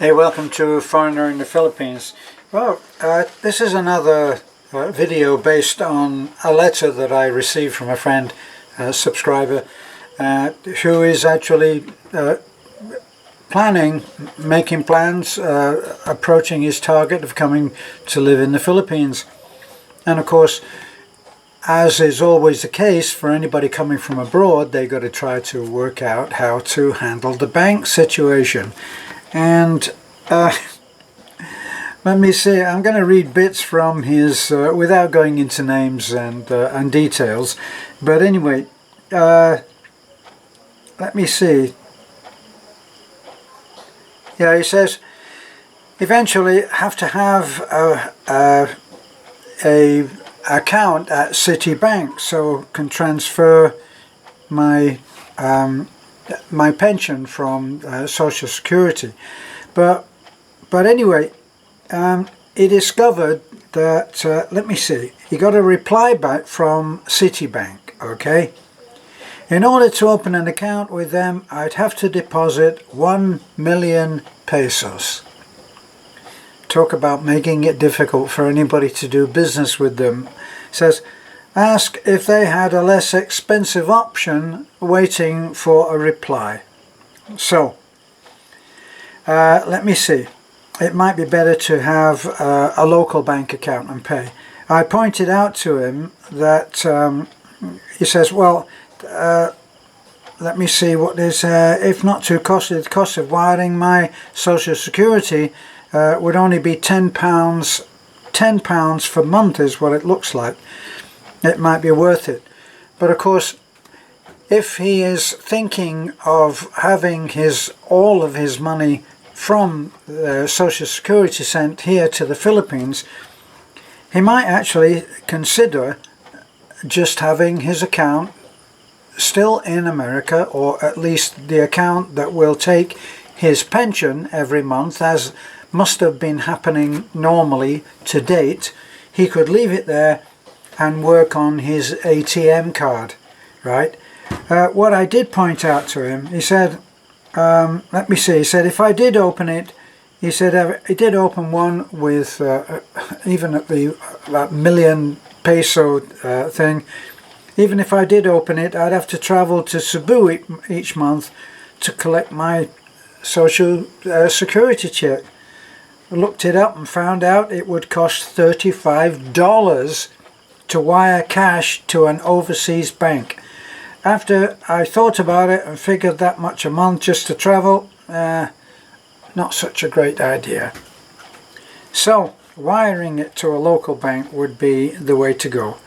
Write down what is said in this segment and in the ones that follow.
Hey, welcome to Foreigner in the Philippines. Well, this is another video based on a letter that I received from a friend, a subscriber, who is actually making plans, approaching his target of coming to live in the Philippines. And of course, as is always the case for anybody coming from abroad, they got to try to work out how to handle the bank situation. And let me see, I'm going to read bits from his, without going into names and details, but anyway, let me see. Yeah, he says, eventually have to have a account at Citibank so can transfer my my pension from Social Security. But anyway, he discovered that, let me see, he got a reply back from Citibank, okay? In order to open an account with them, I'd have to deposit 1 million pesos. Talk about making it difficult for anybody to do business with them. It says, ask if they had a less expensive option waiting for a reply. So, let me see. It might be better to have a local bank account and pay. I pointed out to him that, he says, well, let me see what is, if not too costly, the cost of wiring my Social Security would only be £10 per month is what it looks like. It might be worth it. But of course, if he is thinking of having all of his money from Social Security sent here to the Philippines, he might actually consider just having his account still in America, or at least the account that will take his pension every month, as must have been happening normally to date. He could leave it there and work on his ATM card, right? What I did point out to him, he said, let me see, he said if I did open it, he said he did open one with even at that million peso thing, even if I did open it, I'd have to travel to Cebu each month to collect my Social Security check. I looked it up and found out it would cost $35 to wire cash to an overseas bank. After I thought about it and figured that much a month just to travel, not such a great idea. So, wiring it to a local bank would be the way to go.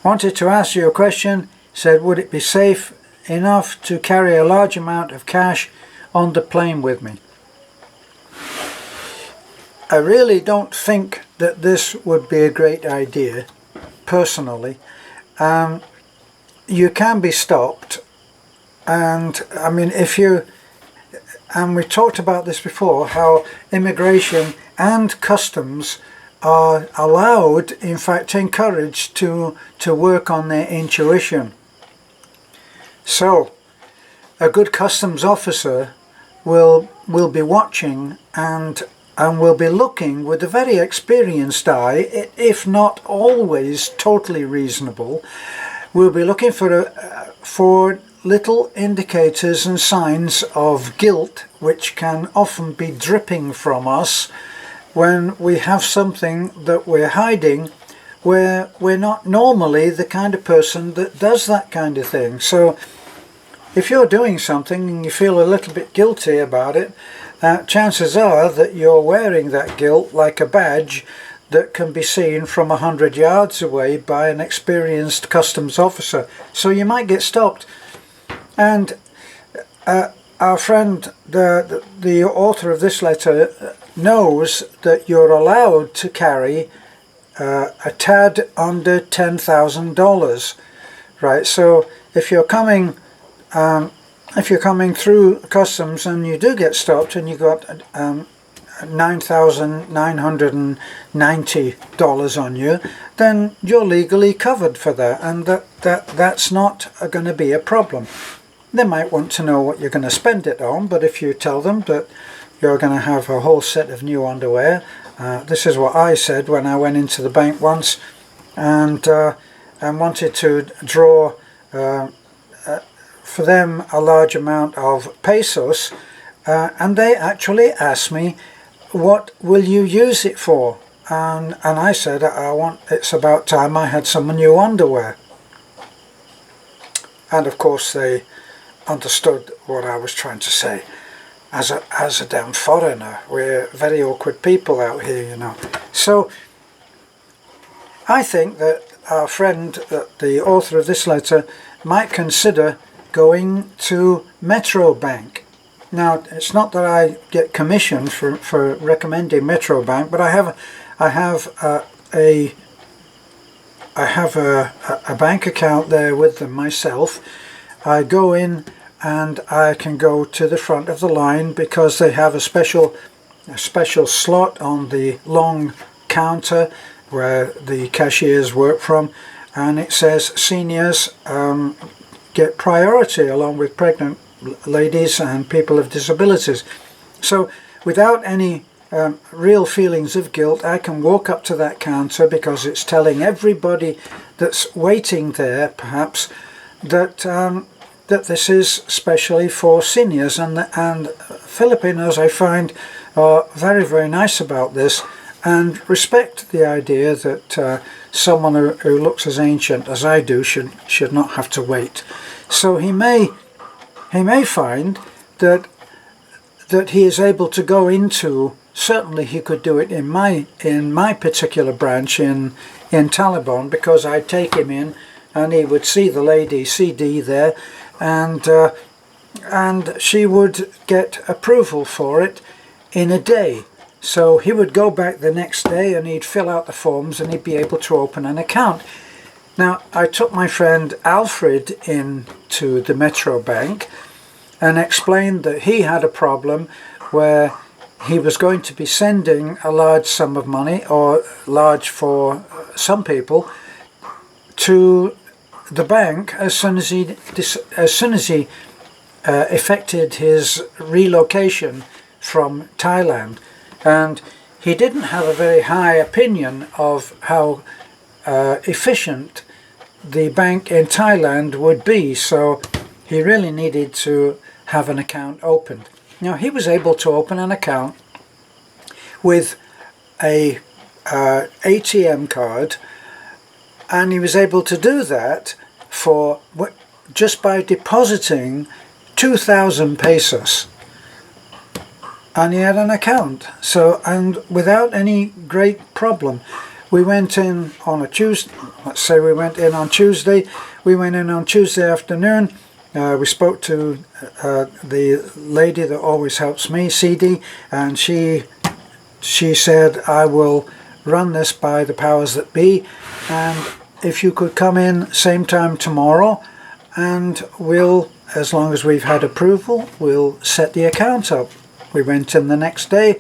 Wanted to ask you a question, said would it be safe enough to carry a large amount of cash on the plane with me? I really don't think that this would be a great idea, personally. You can be stopped, and I mean and we talked about this before, how immigration and customs are allowed, in fact encouraged, to work on their intuition. So a good customs officer will be watching and will be looking with a very experienced eye, if not always totally reasonable. We'll be looking for little indicators and signs of guilt, which can often be dripping from us when we have something that we're hiding, where we're not normally the kind of person that does that kind of thing. So if you're doing something and you feel a little bit guilty about it, chances are that you're wearing that guilt like a badge that can be seen from 100 yards away by an experienced customs officer. So you might get stopped. And our friend, the author of this letter, knows that you're allowed to carry a tad under $10,000, right? So if you're coming through customs and you do get stopped and you got $9,990 on you, then you're legally covered for that, and that's not going to be a problem. They might want to know what you're going to spend it on, but if you tell them that you're going to have a whole set of new underwear. This is what I said when I went into the bank once and wanted to draw for them a large amount of pesos, and they actually asked me, what will you use it for? And I said, it's about time I had some new underwear. And of course they understood what I was trying to say. As a damn foreigner, we're very awkward people out here, you know. So I think that our friend, the author of this letter, might consider going to Metro Bank. Now, it's not that I get commission for recommending Metro Bank, but I have a bank account there with them myself. I go in and I can go to the front of the line because they have a special slot on the long counter where the cashiers work from, and it says seniors get priority along with pregnant ladies and people with disabilities. So without any real feelings of guilt, I can walk up to that counter because it's telling everybody that's waiting there perhaps that that this is specially for seniors, and Filipinos, I find, are very, very nice about this and respect the idea that someone who looks as ancient as I do should not have to wait. So he may find that he is able to go into, certainly he could do it in my particular branch in Taliban, because I'd take him in and he would see the lady CD there, and she would get approval for it in a day. So he would go back the next day and he'd fill out the forms and he'd be able to open an account. Now, I took my friend Alfred into the Metro Bank and explained that he had a problem where he was going to be sending a large sum of money, or large for some people, to the bank as soon as he effected his relocation from Thailand. And he didn't have a very high opinion of how efficient the bank in Thailand would be, so he really needed to have an account opened. Now, he was able to open an account with a ATM card, and he was able to do that for just by depositing 2,000 pesos. And he had an account, so, and without any great problem. We went in on a Tuesday, let's say we went in on Tuesday, afternoon. We spoke to the lady that always helps me, CD, and she said, I will run this by the powers that be, and if you could come in same time tomorrow, and we'll, as long as we've had approval, we'll set the account up. We went in the next day,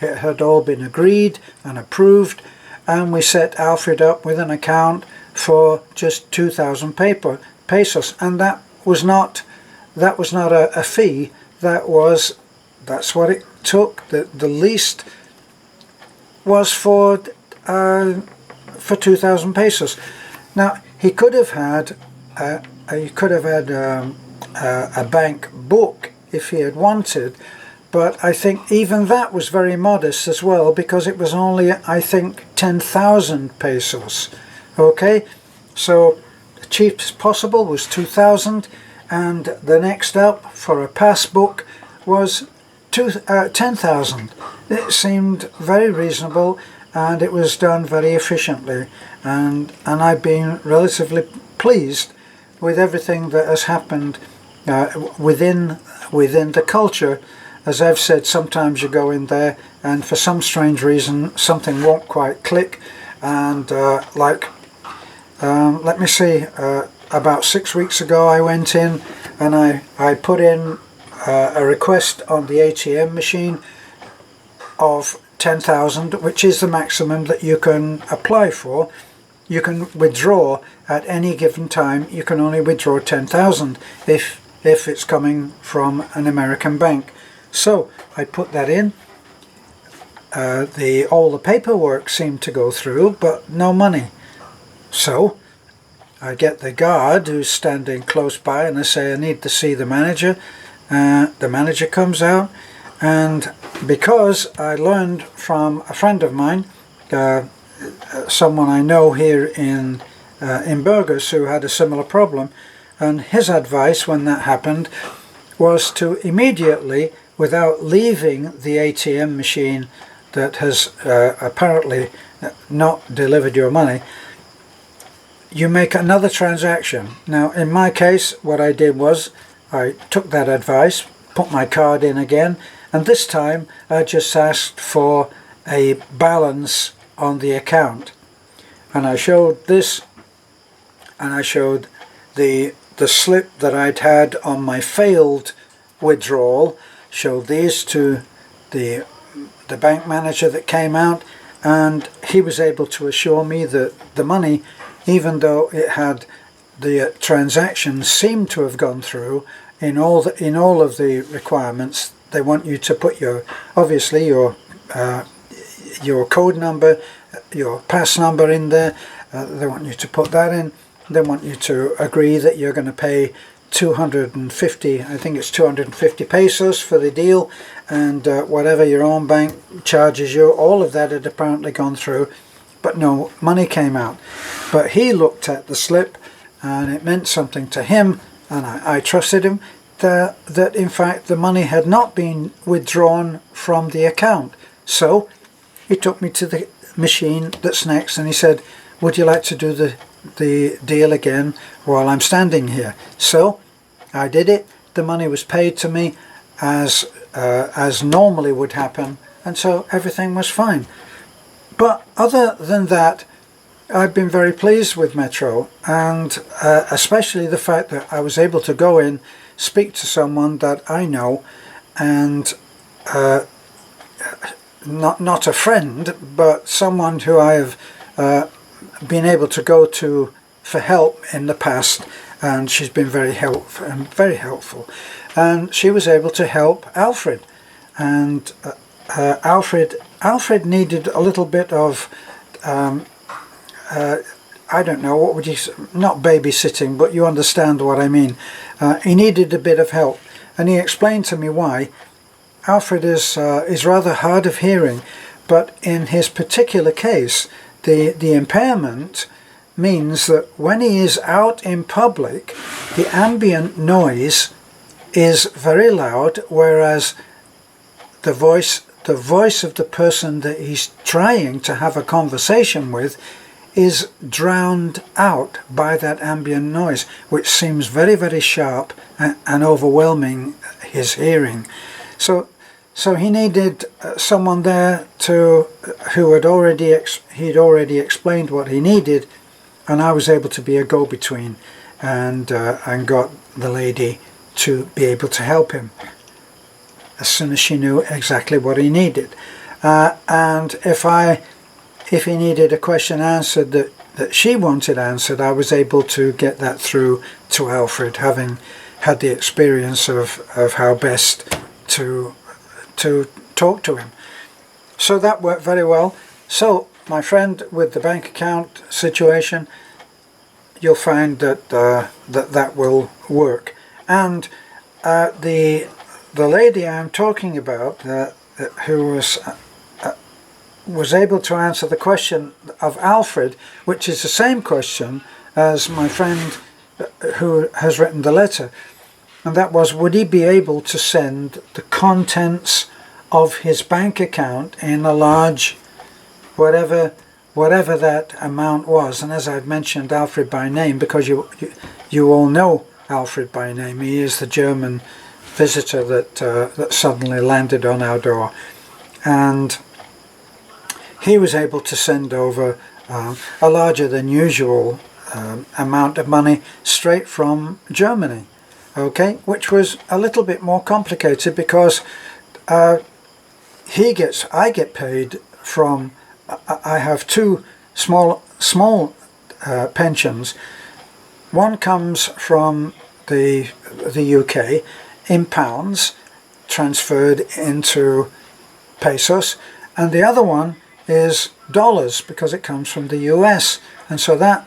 it had all been agreed and approved, and we set Alfred up with an account for just 2,000 pesos, and that was not a fee. That's what it took. The least was for 2,000 pesos. Now, he could have had a bank book if he had wanted, but I think even that was very modest as well, because it was only, I think, 10,000 pesos. Okay, so the cheapest possible was 2,000, and the next up for a passbook was 10,000. It seemed very reasonable, and it was done very efficiently, and I've been relatively pleased with everything that has happened within the culture. As I've said, sometimes you go in there and for some strange reason something won't quite click, and let me see, about 6 weeks ago I went in and I put in a request on the ATM machine of 10,000, which is the maximum that you can apply for. You can withdraw at any given time. You can only withdraw 10,000 if it's coming from an American bank. So I put that in. All the paperwork seemed to go through, but no money. So I get the guard who's standing close by, and I say, I need to see the manager. The manager comes out, and because I learned from a friend of mine, someone I know here in Burgos who had a similar problem, and his advice when that happened was to immediately, without leaving the ATM machine that has apparently not delivered your money, you make another transaction. Now in my case, what I did was I took that advice, put my card in again, and this time I just asked for a balance on the account, and I showed this, and I showed the slip that I'd had on my failed withdrawal, showed these to the bank manager that came out, and he was able to assure me that the money, even though it had the transaction seemed to have gone through in all of the requirements, they want you to put obviously your code number, your pass number in there. They want you to put that in. They want you to agree that you're going to pay 250, I think it's 250 pesos for the deal, and whatever your own bank charges you, all of that had apparently gone through, but no money came out. But he looked at the slip, and it meant something to him, and I trusted him, that in fact the money had not been withdrawn from the account. So he took me to the machine that's next, and he said, would you like to do the deal again while I'm standing here? So I did it. The money was paid to me as normally would happen, and so everything was fine. But other than that, I've been very pleased with Metro, and especially the fact that I was able to go in, speak to someone that I know, and not a friend, but someone who I have been able to go to for help in the past, and she's been very helpful, and she was able to help Alfred, and Alfred needed a little bit of I don't know, what would you say, not babysitting, but you understand what I mean. He needed a bit of help, and he explained to me why. Alfred is rather hard of hearing, but in his particular case, the impairment means that when he is out in public, the ambient noise is very loud, whereas the voice of the person that he's trying to have a conversation with is drowned out by that ambient noise, which seems very, very sharp and overwhelming his hearing. So he needed someone there who had already explained what he needed, and I was able to be a go-between, and got the lady to be able to help him as soon as she knew exactly what he needed. And if he needed a question answered that she wanted answered, I was able to get that through to Alfred, having had the experience of how best to talk to him. So that worked very well. So my friend, with the bank account situation, you'll find that that will work. And the lady I'm talking about, who was able to answer the question of Alfred, which is the same question as my friend who has written the letter, and that was, would he be able to send the contents of his bank account in a large, whatever that amount was. And as I've mentioned Alfred by name, because you all know Alfred by name, he is the German visitor that suddenly landed on our door, and he was able to send over a larger than usual amount of money straight from Germany, okay, which was a little bit more complicated because I get paid from, I have two small pensions. One comes from the UK in pounds, transferred into pesos, and the other one is dollars because it comes from the US, and so that's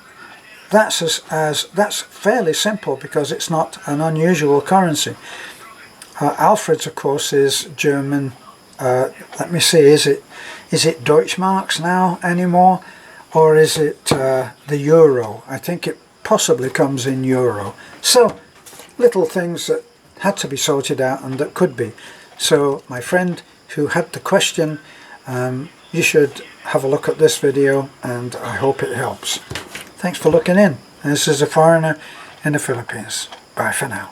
fairly simple because it's not an unusual currency. Alfred's, of course, is German. Let me see, is it Deutschmarks now anymore, or is it the euro? I think it possibly comes in euro. So little things that had to be sorted out and that could be. So my friend who had the question, you should have a look at this video, and I hope it helps. Thanks for looking in. This is a foreigner in the Philippines. Bye for now.